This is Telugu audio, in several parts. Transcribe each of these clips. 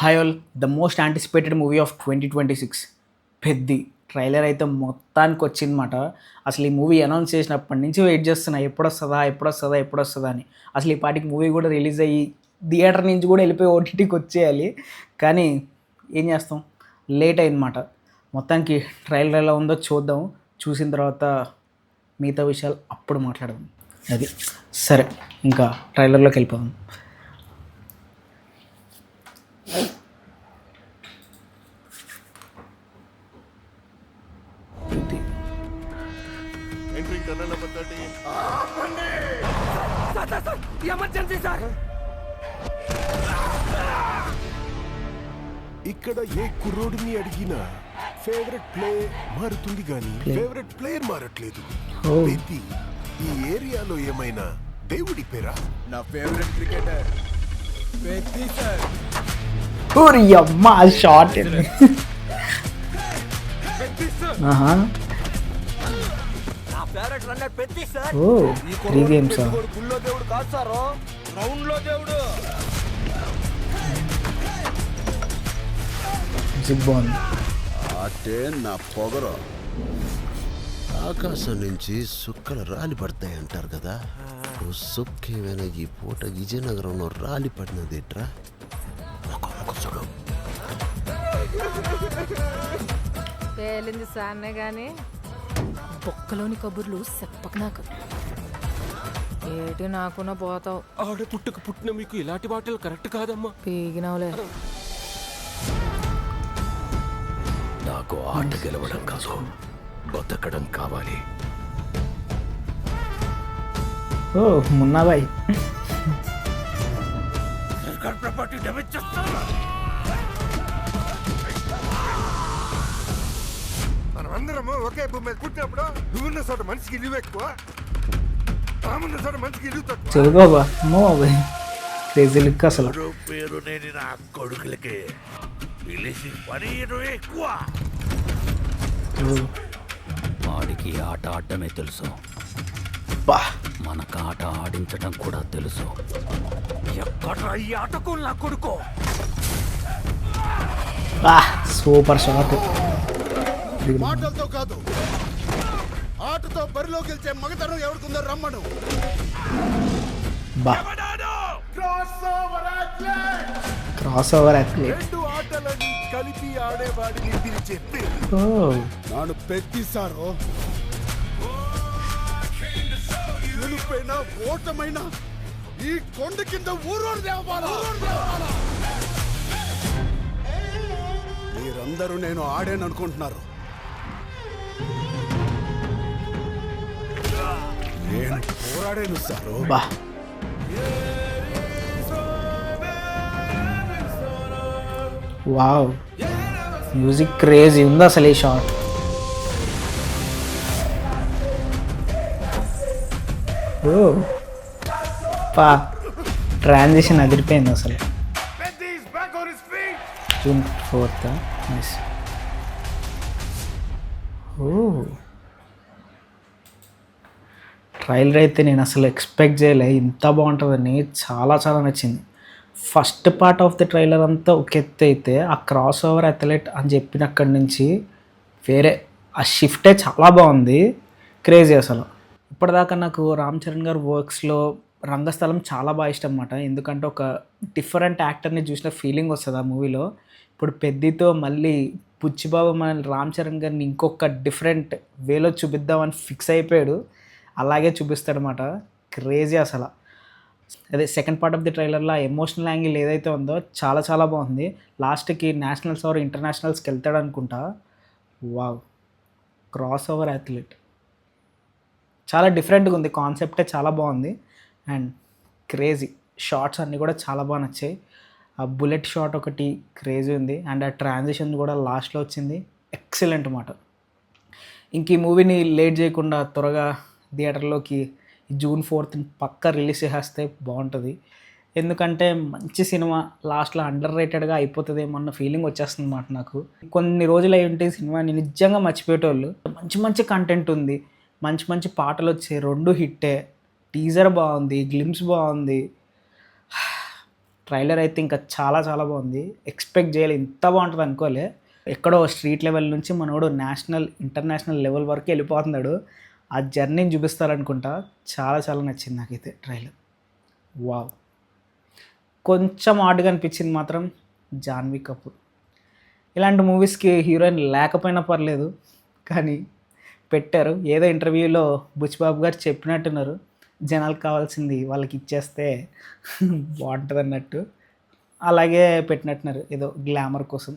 Hi all the most anticipated movie of 2026 Peddi trailer అయితే మొత్తానికి వచ్చిందన్నమాట. అసలు ఈ మూవీ అనౌన్స్ చేసినప్పటి నుంచి వెయిట్ చేస్తున్నా, ఎప్పుడొస్తుందా అని. అసలు ఈ పాటికి మూవీ కూడా రిలీజ్ అయ్యి థియేటర్ నుంచి కూడా వెళ్ళిపోయి ఓటీటీకి వచ్చేయాలి, కానీ ఏం చేస్తాం, లేట్ అయిందన్నమాట. మొత్తానికి ట్రైలర్ ఎలా ఉందో చూద్దాం, చూసిన తర్వాత మిగతా విషయాలు అప్పుడు మాట్లాడదాం. అది సరే, ఇంకా ట్రైలర్లోకి వెళ్ళిపోదాం. ఇక్కడ ఏ కుర్రోడిని అడిగినా ఫేవరెట్ ప్లే మారుతుంది కానీ ఫేవరెట్ ప్లేయర్ మారట్లేదు. ప్రతి ఈ ఏరియాలో ఏమైనా దేవుడి పేరా? నా ఫేవరెట్ క్రికెటర్ పెద్ది సార్. ఓరి అమ్మా షాట్. నా ఫేవరెట్ రన్నర్ పెద్ది సార్. ఓ 3 గేమ్స్ గుళ్ళో దేవుడు కాదు సార్, గ్రౌండ్ లో దేవుడు. బాగుంది. అంటే నా పొగరు ఆకాశం నుంచి సుక్కలు రాలి పడతాయి అంటారు కదా. సుక్కేమైనా ఈ పూట విజయనగరంలో రాలి పడినదేట్రా? చూడు, పేలింది సాన్నే గాని బొక్కలోని కబుర్లు చెప్పక నాకు. ఏటి నాకున్న పోతావు. ఆడ పుట్టిన మీకు ఇలాంటి మాటలు కరెక్ట్ కాదమ్మా. పీగినవులే. నాకు ఆట గెలవడం కాదు, బతకడం కావాలి. ఓ మున్నాబాయ్. ప్రాపర్టీ డ్యామేజ్ చేస్తాను. మనమందరము ఒకే భూమి మీద పుట్టినప్పుడు నువ్వున్న చోట మనిషికి ఇల్లు ఎక్కువ, తామున్న చోట మనిషికి ఇల్లు తక్కువ. చదువుకోబా అమ్మో బాయ్, క్రేజీ లుక్ అసలు. పేరు లేని నా కొడుకులకి పిలిచి పని ఎక్కువ. వాడికి ఆట ఆడటమే తెలుసు, మనకు ఆట ఆడించడం కూడా తెలుసు. ఎక్కడ ఈ ఆటకు నా కొడుకో. Super shot. మాటలతో కాదు, ఆటతో బరిలోకి వెళ్తే మగతనం ఎవరికుందో రమ్మను. బా క్రాస్ ఓవర్ అథ్లెట్. రెండు ఆటలని కలిపి ఆడేవాడిని పిలిచే ఓ నాను పెద్ది సారు. గెలుపైనా ఓటమైనా ఈ కొండ కింద ఊరోడు దేవాలా. మీరందరూ నేను ఆడాననుకుంటున్నారు. నేను పోరాడాను సారు. బా వావ్, మ్యూజిక్ క్రేజీ ఉంది అసలు ఈ షాట్. ఓ పా ట్రాన్సిషన్ అదిరిపోయింది అసలు. June 4th. నైస్. ఓ ట్రైలర్ అయితే నేను అసలు ఎక్స్పెక్ట్ చేయలే ఇంత బాగుంటుందని. చాలా చాలా నచ్చింది. First part of the trailer అంతా ఒక ఎత్తు అయితే, ఆ క్రాస్ ఓవర్ అథ్లెట్ అని చెప్పినక్కడి నుంచి వేరే ఆ షిఫ్టే చాలా బాగుంది. క్రేజీ అసలు. ఇప్పటిదాకా నాకు రామ్ చరణ్ గారు వర్క్స్లో రంగస్థలం చాలా బాగా ఇష్టం అన్నమాట. ఎందుకంటే ఒక డిఫరెంట్ యాక్టర్ని చూసిన ఫీలింగ్ వస్తుంది ఆ మూవీలో. ఇప్పుడు పెద్దితో మళ్ళీ పుచ్చిబాబు మన రామ్ చరణ్ గారిని ఇంకొక డిఫరెంట్ వేలో చూపిద్దామని ఫిక్స్ అయిపోయాడు. అలాగే చూపిస్తాడనమాట. క్రేజీ అసలు. అదే సెకండ్ పార్ట్ ఆఫ్ ది ట్రైలర్లో ఎమోషనల్ యాంగిల్ ఏదైతే ఉందో చాలా చాలా బాగుంది. లాస్ట్కి నేషనల్స్ ఆర్ ఇంటర్నేషనల్స్కి వెళ్తాడు అనుకుంటా. వావ్, క్రాస్ ఓవర్ అథ్లెట్ చాలా డిఫరెంట్గా ఉంది. కాన్సెప్టే చాలా బాగుంది అండ్ క్రేజీ. షార్ట్స్ అన్నీ కూడా చాలా బాగా నచ్చాయి. ఆ బుల్లెట్ షాట్ ఒకటి క్రేజీ ఉంది అండ్ ఆ ట్రాన్సిషన్ కూడా లాస్ట్లో వచ్చింది. ఎక్సలెంట్ అన్నమాట. ఇంక ఈ మూవీని లేట్ చేయకుండా త్వరగా థియేటర్లోకి June 4th పక్కా రిలీజ్ చేసేస్తే బాగుంటుంది. ఎందుకంటే మంచి సినిమా లాస్ట్లో అండర్ రేటెడ్గా అయిపోతుందేమో అన్న ఫీలింగ్ వచ్చేస్తుంది అన్నమాట నాకు. కొన్ని రోజులు అయి ఉంటే సినిమాని నిజంగా మర్చిపోయేటోళ్ళు. మంచి మంచి కంటెంట్ ఉంది, మంచి మంచి పాటలు వచ్చాయి, 2 హిట్టే. టీజర్ బాగుంది, గ్లిమ్స్ బాగుంది. ట్రైలర్ అయితే ఇంకా చాలా చాలా బాగుంది. ఎక్స్పెక్ట్ చేయాలి ఇంత బాగుంటుంది అనుకోలే. ఎక్కడో స్ట్రీట్ లెవెల్ నుంచి మనోడు నేషనల్ ఇంటర్నేషనల్ లెవెల్ వరకు వెళ్ళిపోతున్నాడు. ఆ జర్నీని చూపిస్తారనుకుంటా. చాలా చాలా నచ్చింది నాకైతే ట్రైలర్. వావ్. కొంచెం ఆడ్గా అనిపించింది మాత్రం జాన్వీ కపూర్. ఇలాంటి మూవీస్కి హీరోయిన్ లేకపోయినా పర్లేదు కానీ పెట్టారు. ఏదో ఇంటర్వ్యూలో బుచ్చిబాబు గారు చెప్పినట్టున్నారు, జనాలకు కావాల్సింది వాళ్ళకి ఇచ్చేస్తే బాగుంటుంది అన్నట్టు. అలాగే పెట్టినట్టున్నారు ఏదో గ్లామర్ కోసం.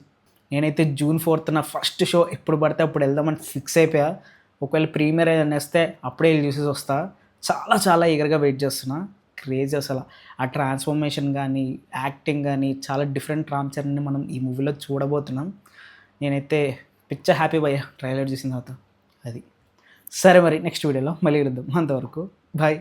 నేనైతే June 4th ఫస్ట్ షో ఎప్పుడు పడితే అప్పుడు వెళ్దామని ఫిక్స్ అయిపోయా. ఒకవేళ ప్రీమియర్ ఏదైనా వస్తే అప్పుడే వెళ్ళి చూసేసి వస్తా. చాలా చాలా ఈగర్గా వెయిట్ చేస్తున్నా. క్రేజ్ అసలు. ఆ ట్రాన్స్ఫర్మేషన్ కానీ యాక్టింగ్ కానీ చాలా డిఫరెంట్ రామ్ చరణ్ని మనం ఈ మూవీలో చూడబోతున్నాం. నేనైతే పిచ్చ హ్యాపీ భయ్యా ట్రైలర్ చూసిన తర్వాత. అది సరే, మరి నెక్స్ట్ వీడియోలో మళ్ళీ కలుద్దాం. అంతవరకు బాయ్.